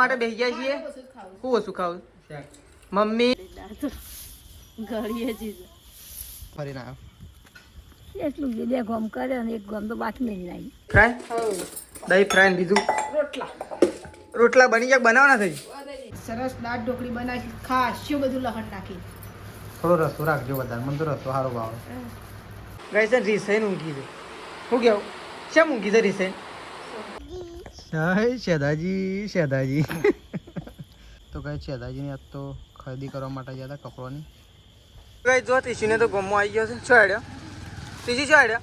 માટે બેસી ગયા છીએ. હું ઓછું ખાવું મમ્મી ઘડીએ ચીજ ફરી ના એટલું બે ગોમ કરે અને એક ગોમ તો બાકી નહીં લાવી ફ્રાય દહીં ફ્રાય બીજું રોટલા બની ગયા બનાવવાના થઈ સરસ દાળ ઢોકળી બનાવી ખાસ્યું બધું લહણ નાખી થોડો રસો રાખજો વધારે મને તો રસો સારો ભાવે ગઈ છે રીસેન ઊંઘી છે શું કેવું શેમ ઊંઘી છે રીસેન શેદાજી તો કઈ શેદાજીની આજ તો ખરીદી કરવા માટે ગયા હતા કપડોની કઈ જો તીસીને તો ગમો આવી ગયો છે શું આડ્યો તીસી શું આડ્યો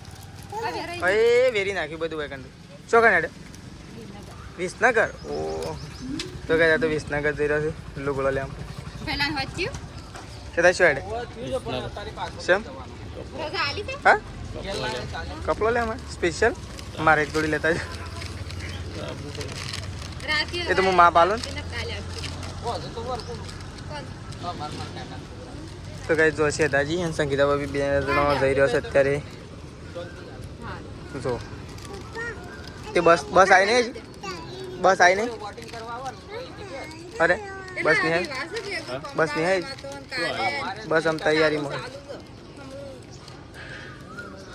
ભાઈ વેરી નાખ્યું બધું વેકંડ શું કઈ આડ્યો વિસનગર ઓ તો કઈ તો વિસનગર જઈ રહ્યો છે લુગડો લેમ શેદા શું આડ્યો શેમ હા કપડો લે અમારે સ્પેશિયલ મારે એક જોડી લેતા એ તો હું માં પાલું તો કઈ જો છે દાજી અને સંગીતા બાબી બે જણો જઈ રહ્યો છે અત્યારે જો તે બસ આવી નહીં બસ આવી નહીં અરે બસ નહીં આવી બસ આમ તૈયારીમાં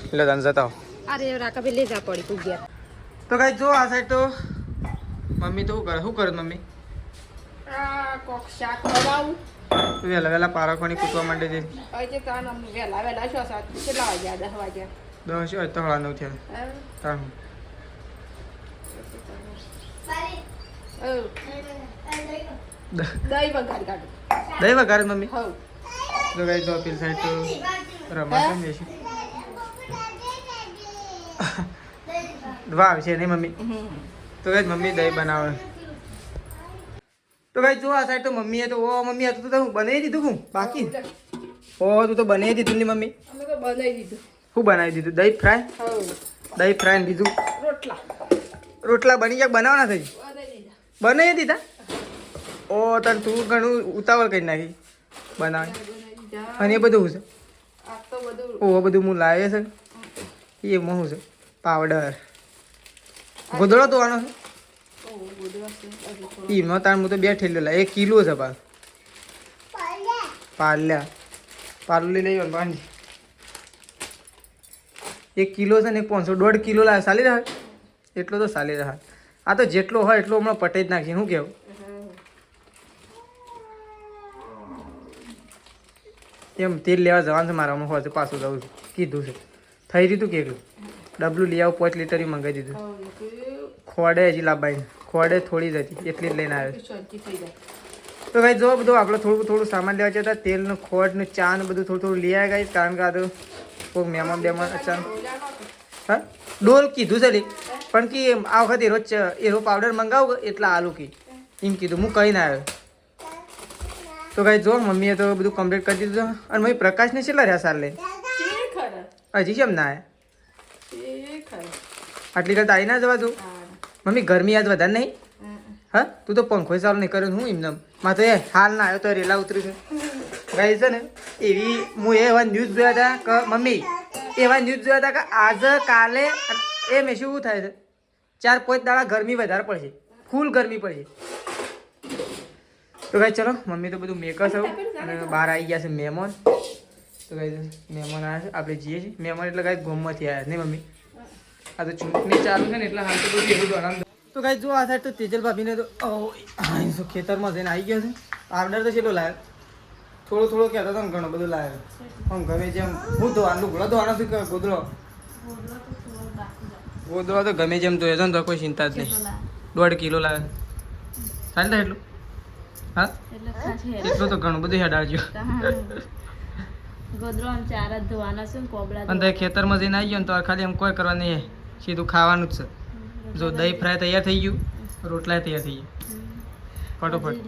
એટલે તને જતા અરે રાકા બે લે જા પડી તું ગયા તો કઈ જો આ સાઈડ તો મમ્મી તો શું કરે મમ્મી કોક શાક બનાવું વહેલા પારખવાની કૂટવા માંડે છે આજે તાન વેલા છો સાત કેટલા વાગ્યા 10 વાગ્યા 10 હોય તો 9:30 થયા તાણ દહીં વઘાર કાઢો દહીં વઘાર મમ્મી હવ તો કઈ જો પેલી સાઈડ તો રમત રમીએ છીએ વાવ છે નહીં મમ્મી તો કઈ મમ્મી દહીં બનાવે તો કઈ જો આ સાઈડ તો મમ્મીએ તો ઓ મમ્મી આ તો હું બનાવી દીધું હું બાકી ઓ તું તો બનાવી દીધું ને મમ્મી અમે તો બનાવી દીધું શું બનાવી દીધું દહીં ફ્રાય દહીં ફ્રાય ને બીજું રોટલા બની ગયા બનાવવાના થઈ બનાવી દીધા ઓ તને તું ઘણું ઉતાવળ કરી નાખી બનાવે અને એ બધું શું છે ઓ બધું હું લાવે છે એમાં શું છે પાવડર ગોદડો ધોવાનો છે એમાં તાર હું તો 2 ઠેલેલા 1 કિલો છે પાલ પાલું લઈ લેવાનું પાંજી 1 કિલો છે ને 500 1.5 કિલો લાવે ચાલી રહે એટલો તો ચાલી રહે આ તો જેટલો હોય એટલો હમણાં પટે જ નાખી શું કેવું એમ તેલ લેવા જવાનું છે મારા હમણાં હોય પાછું જવું છું કીધું છે થઈ રહ્યું તું કેટલું ડબલું લઈ આવું 5 લીટર મંગાવી દીધું ખોડે હજી લાવવાની ખોડે થોડી જ હતી એટલી જ લઈને આવ્યો તો ભાઈ જો બધું આપણે થોડું સામાન લેવા જતા તેલનું ખોડ ને ચા ને બધું થોડું લઈ આવ્યા ગાઈસ કારણ કે આ તો કોઈ મહેમાન અચાનક હા ડોલ કીધું છે પણ કે આ વખતે એરો પાવડર મંગાવું એટલે આલુ કી એમ કીધું હું કહીને આવ્યો તો ભાઈ જો મમ્મીએ તો બધું કમ્પ્લીટ કરી દીધું અને મમ્મી પ્રકાશને કેટલા રહ્યા સાર લે હજી કેમ ના આવ્યા આટલી કરતા આવી ના જવા દઉં મમ્મી ગરમી આજ વધારે નહીં હા તું તો પંખો ચાલુ નહીં કર્યો હું એમને માં તો એ હાલ ના આવ્યો તો રેલા ઉતર્યું છે ગાઈ છે ને એવી હું એવા ન્યૂઝ જોયા હતા કે મમ્મી એવા ન્યૂઝ જોયા હતા કે આજે કાલે એ મેં શું થાય છે 4-5 દાડા ગરમી વધારે પડશે ફૂલ ગરમી પડશે તો ગાઈ ચલો મમ્મી તો બધું મેકઅપ છે અને બહાર આવી ગયા છે મહેમાન તો ગાઈ મહેમાન આવ્યા છે આપણે જઈએ છીએ મહેમાન એટલે ગાઈ ગોમમાંથી આવ્યા નહીં મમ્મી આ તો ચૂંટણી ચાલુ છે ને એટલે હાલ તો બધું એવું આરામ તો ગાઈ જો આ સાઈડ તો તેજલ ભાભીને તો ખેતરમાં જઈને આવી ગયો છે પાવડર તો કેટલો લાવ્યો થોડો કહેતો હતો ને ઘણો બધું લાવ્યો આમ ગમે જેમ હું ધોવાનું લુગડો ધોવાનો છું કે ગોદડો તો ગમે જેમ ધોયો છે ને તો કોઈ ચિંતા જ નહીં 1.5 કિલો લાવે ચાલતા એટલું હા એટલું તો ઘણું બધું હેડાડજો અને ખેતરમાં જઈને આવી ગયો ને તો ખાલી એમ કોઈ કરવા નહીં સીધું ખાવાનું જ છે જો દહીં ફ્રાય તૈયાર થઈ ગયું રોટલા તૈયાર થઈ ગયા ફટોફટ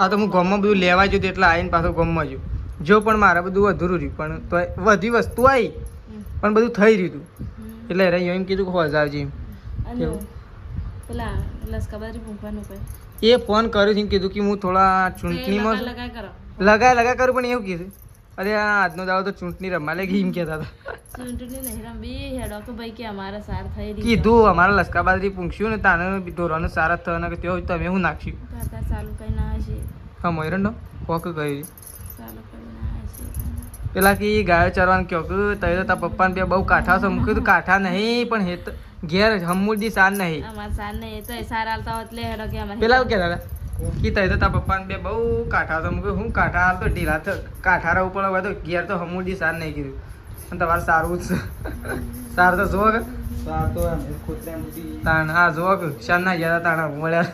આ તો હું ગામમાં બધું લેવા ગયું એટલે આવીને પાછો ગામમાં ગયું જો પણ મારે બધું અધૂરું રહ્યું પણ તો બધી વસ્તુ આવી પણ બધું થઈ રહ્યું હતું એટલે એમ કીધું કે હોજ આવજે એ ફોન કર્યો છે કીધું કે હું થોડા ચૂંટણીમાં લગાય કરું પણ એવું કીધું અરે આ આજનો દાડો તો ચૂંટણી રમવા લાગી એમ કહેતા હતા. ચૂંટણી નહીં રમવી હેડો કે ભાઈ કે અમારા સાર થઈ રહી કીધું અમારા લસકાબાદથી પૂછ્યું ને તાને ઢોરાનો સારા થવાના કે તેઓ તમે હું નાખ્યું તો અત્યારે ચાલુ કઈ ના હશે હા મોયરંડો કોક કરી ચાલુ કઈ ના હશે પેલા કે ગાયો ચરવાનું કહો કે તઈ તો તારા પપ્પાને બે બહુ કાઠા છે. મૂક્યું તો કાઠા નહીં પણ હે તો ઘેર હમુરદી સાર નહીં. અમારા સાર નહીં એ તો એ સાર હાલતા હોત એટલે હેડો કે અમારે પેલા એવું કહેતા હતા કે તઈ તો તારા પપ્પાને બે બહુ કાઠા છે. મૂક્યું હું કાઠા હાલ તો ઢીલા કાઠા રહું પણ હવે તો ઘેર તો હમુરદી સાર નહીં કીધું અને તમારે સારું જ છે. સાર તો જોવો કે તાણ હા જોવો કે શાન ના ગયા તાણા મળ્યા.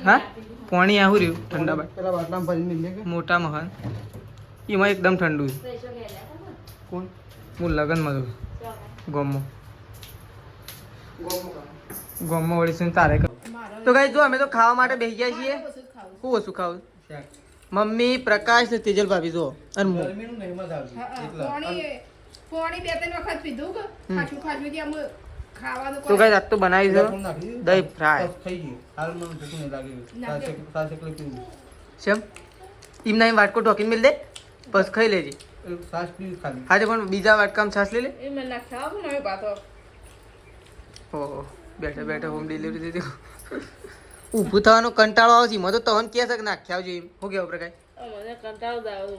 હા પાણી આવું રહ્યું ઠંડા બાદ મોટા મહાન એમાં એકદમ ઠંડુ છે. કોણ હું લગનમાં છું ગોમમાં વળી છું તારે તો કઈ જો અમે તો ખાવા માટે બેસી ગયા છીએ. શું ઓછું ખાવું મમ્મી પ્રકાશ ને તેજલ ભાભી જો અને હું તો કઈ રાત તો બનાવી છે દહીં ફ્રાય શેમ એમ ના વાટકો ઢોકીને મિલ દે બસ ખાઈ લેજે. આજે પણ બીજા વાટકામાં છાશ લઈ લે. ઓહો બેઠા બેઠા હોમ ડિલિવરી દીધી. ઊભું થવાનો કંટાળો આવે છે એમાં તો તવન કહે છે કે નાખ્યા આવજો એમ શું કેવું પ્રકાશ મને કંટાળો જ આવે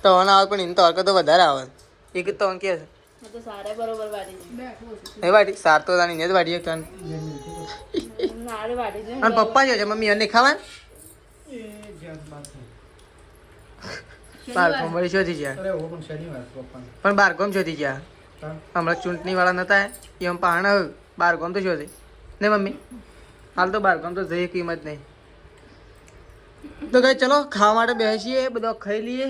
તવન આવે પણ એને તડકો તો વધારે આવે એક જ તવન કહે છે તો સારે બરોબર વાડી એ વાટી સાર તો તાની ને જ વાટીએ કાન નારે વાડી છે અને પપ્પા છે મમ્મી અને ખાવા બાર કોમ વળી શોધી ગયા પણ બાર કોમ શોધી ગયા હમણાં ચૂંટણી વાળા નતા એમ પહાણ બાર કોમ તો શોધે ને મમ્મી હાલ તો બાર કોમ તો જઈએ કિંમત નહીં. તો કઈ ચલો ખાવા માટે બેસીએ બધો ખાઈ લઈએ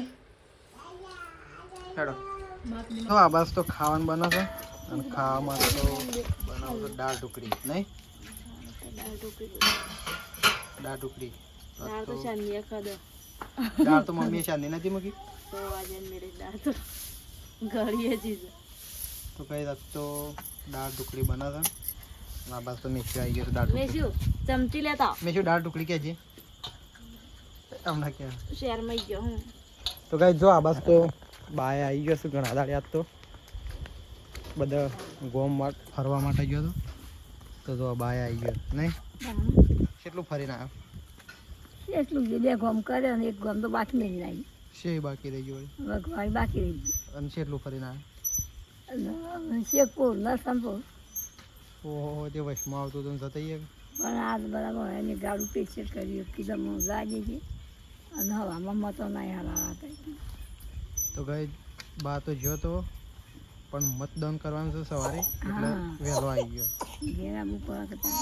હેડો. તો આ બસ તો ખાવાનું બનાવશે અને ખાવામાં તો બનાવશે દાળ ઢોકળી નહીં દાળ ઢોકળી દાળ તો ચાંદીએ ખાધો દાળ તો મમ્મીએ ચાંદી નથી મૂકી તો આજે મેરે દાળ તો ઘડીએ ચીજ તો કઈ તો દાળ ઢોકળી બનાવશે. આ બસ તો મેથી આવી ગયો દાળ મેં શું ચમચી લેતા મેં શું દાળ ઢોકળી કે છે હમણાં ક્યાં શહેરમાં ગયો હું તો કઈ જો આ બસ તો બાય આવી ગયો છે ઘણા દાડે આજ તો બધા ગોમ ફરવા માટે ગયો હતો તો જો બાય આવી ગયો નહીં કેટલું ફરીને આવ્યો એટલું બે ગામ કરે અને એક ગામ તો બાકી નહીં લાવી છે બાકી રહી ગયો વઘવાડી બાકી રહી અને કેટલું ફરીને આવ્યો શેખપુર નરસનપુર ઓહો તે વચમાં આવતું હતું જતા પણ આજ બરાબર એની ગાડું પેચેટ કર્યું કીધું હું લાગે છે અને હવામાં મતો નહીં હલાવા હતા. તો ગઈ બા તો જ્યો તો પણ મતદાન કરવાનું છે સવારે એટલે વહેલો આવી ગયો. ઘેરા બુકવા કરતા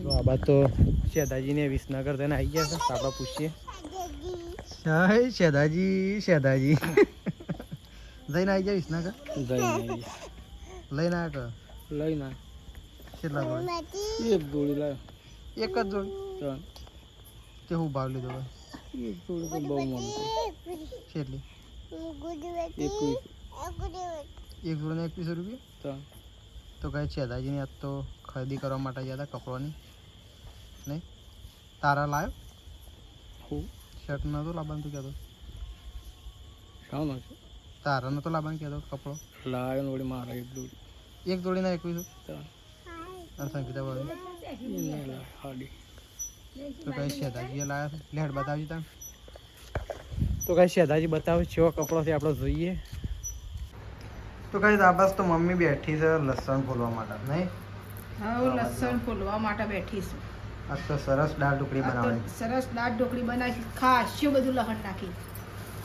તો આ બાદ તો શેદાજીને વિસનગર થઈને આવી ગયા છે આપણે પૂછીએ શેદાજી જઈને આવી ગયા વિસનગર લઈને આવ્યા લઈને કેટલા જોડી એક જોડી લાવ એક જ જોડી તે હું ભાવ લીધો એક જોડી તો બહુ મન કેટલી 21 એક જોડીને 21 રૂપિયા તો કહે છે દાદાજીની આજ તો ખરીદી કરવા માટે ગયા હતા કપડોની નહીં તારા લાવ્યો હું શર્ટ નહોતો લાવવાનું તું કહેતો શામાં તારા નહોતો લાવવાનું કહેતો કપડો લાવ્યો વળી મારા એક જોડીના 21 અને સંગીતા ભાવી તો કઈ શેદાજીએ લાવ્યા છે લેટ બતાવજો તમે તો કઈ શેદાજી બતાવે કેવો કપડો છે આપણે જોઈએ. તો કઈ આ બસ તો મમ્મી બેઠી છે લસણ ફોલવા માટે નહીં હા હું લસણ ફોલવા માટે બેઠી છું. આજ તો સરસ દાળ ઢોકળી બનાવવાની સરસ દાળ ઢોકળી બનાવી ખાસ્યું બધું લહણ નાખી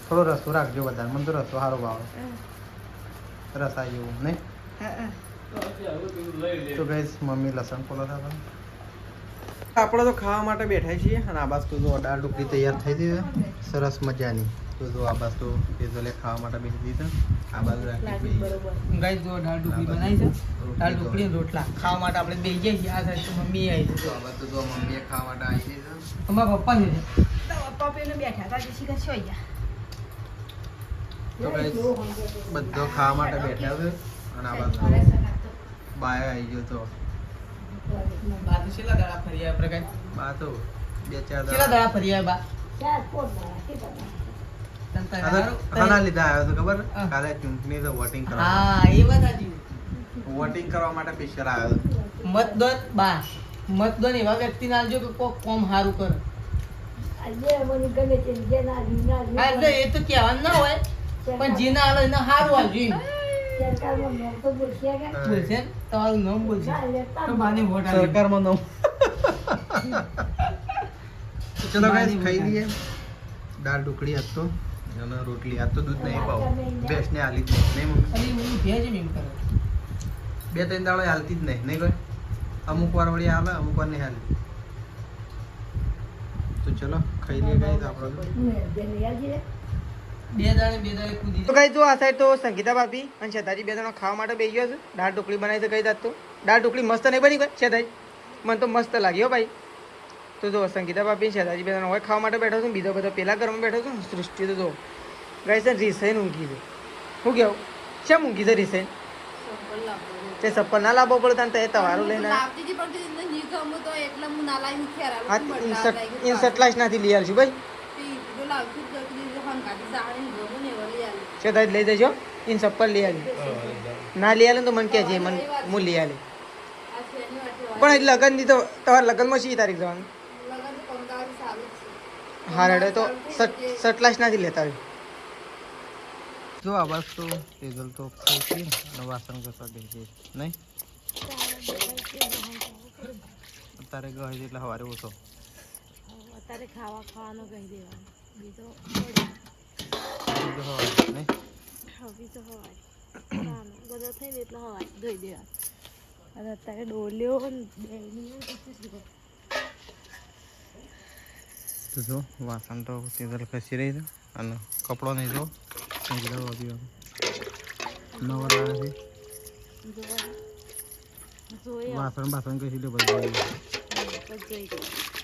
થોડો રસો રાખજો વધારે મને તો રસો સારો ભાવે રસા જેવું નહીં. તો ગઈશ મમ્મી લસણ ફોલો થતા આપણે તો ખાવા માટે બેઠા છીએ અને આ બાજુ તો જો દાળ ઢોકળી તૈયાર થઈ ગઈ છે સરસ મજાની. તો જો આ બાજુ તો પેઝલે ખાવા માટે બેસી દીધા આ બાજુ રાખી ગાઈસ જો દાળ ઢોકળી બનાવી છે દાળ ઢોકળી અને રોટલા ખાવા માટે આપણે બેસી જઈએ છીએ. આ સાઈડ તો મમ્મી આવી છે આ બાજુ તો મમ્મીએ ખાવા માટે આવી છે અમારા પપ્પા છે પપ્પા પેલો બેઠા હતા જે શીખર છો ગયા તો ગાઈસ બધો ખાવા માટે બેઠા છે અને આ બાજુ બાય આવી ગયો તો બા તો છેલ્લા દાડા ફરી આવ્યા પ્રકાશ બા તો 2-4 દાડા ફરી આવ્યા બા ચાર પોત મારા કે તમે ખાના લીધા આવ્યો તો ખબર કાલે ચૂંટણી તો વોટિંગ કરવા હા એ વાત સાચી વોટિંગ કરવા માટે સ્પેશિયલ આવ્યો હતો મતદાન એવા વ્યક્તિને આલજો કે કોક કોમ સારું કરે આજે મને ગમે છે જે ના હા એટલે એ તો કહેવાનું ના હોય પણ જે ના આલે એને સારું આવજો એમ સરકારમાં નામ તો બોલશે કે બોલશે ને? તમારું નામ બોલશે ના લેતા તો બાને વોટ આલજો. સરકારમાં નો ચલો ગાઈસ ખાઈ લઈએ દાળ ઢોકળી આજ તો અને રોટલી આજ તો દૂધ નહીં પાવ ભેંસને હાલી જ નહીં મમ્મી ખાલી હું ભેજ એમ કરે 2-3 દાડો હાલતી જ નહીં કોઈ અમુક વાર વળી હાલે અમુક વાર નહીં હાલે તો ચલો ખાઈ લઈએ ગાઈસ આપણે બેન યાદી બે દાડે કૂદી તો કઈ જો આ સાઈડ તો સંગીતા ભાભી અને શેતાજી બે જણા ખાવા માટે બેસી ગયો છે દાળ ઢોકળી બનાવી છે કઈ જાત તો દાળ ઢોકળી મસ્ત નહીં બની ગઈ શેતાજી મને તો મસ્ત લાગી હો ભાઈ તો જો સંગીતા ભાભી શેતાજી બે જણા હોય ખાવા માટે બેઠો છું બીજો બધો પેલા ઘરમાં બેઠો છું સૃષ્ટિ તો જો ગઈ છે રીસાઈન ઊંઘી છે શું કેવું શેમ ઊંઘી છે રીસાઈન તે સપ્પલ ના લાવવો પડે તને તે તમારું લઈને લાવતી હતી પણ તે નહીં ગમો તો એટલે હું ના લાવી ખેરા હા ઇન્સર્ટ નાથી લઈ આવશું ભાઈ તો લાવતી જ હતી હન કાઢી જાણે ગમો ને વળી આલી શેતાજી લઈ જજો ઇન સપ્પલ લઈ આવી ના લઈ આવે તો મને કહેજે મને હું લઈ આવી આ શેની વાટે પણ લગ્નની તો તમારા લગ્નમાં શી તારીખ જવાનું લગન તો પંગાળી સારું છે હા રેડે તો સટલાશ નાથી લેતા હોય જો આ બસ તો તેજલ તો ખાઈ છે અને વાસણ ઘસવા બેસી નહીં અત્યારે ગયો એટલે સવારે ઓછો અત્યારે ખાવાનું કહી દેવાનું બીજો બીજો સવારે નહીં બીજો હવાય બધો થઈ જાય એટલે હવાય ધોઈ દેવા અને અત્યારે ડોલ્યો તો જો વાસણ તો તેજલ ખસી રહી છે અને કપડો નહીં જો નવરા છે જોઈ વાસણ બાસણ કસી લે બધું જોઈ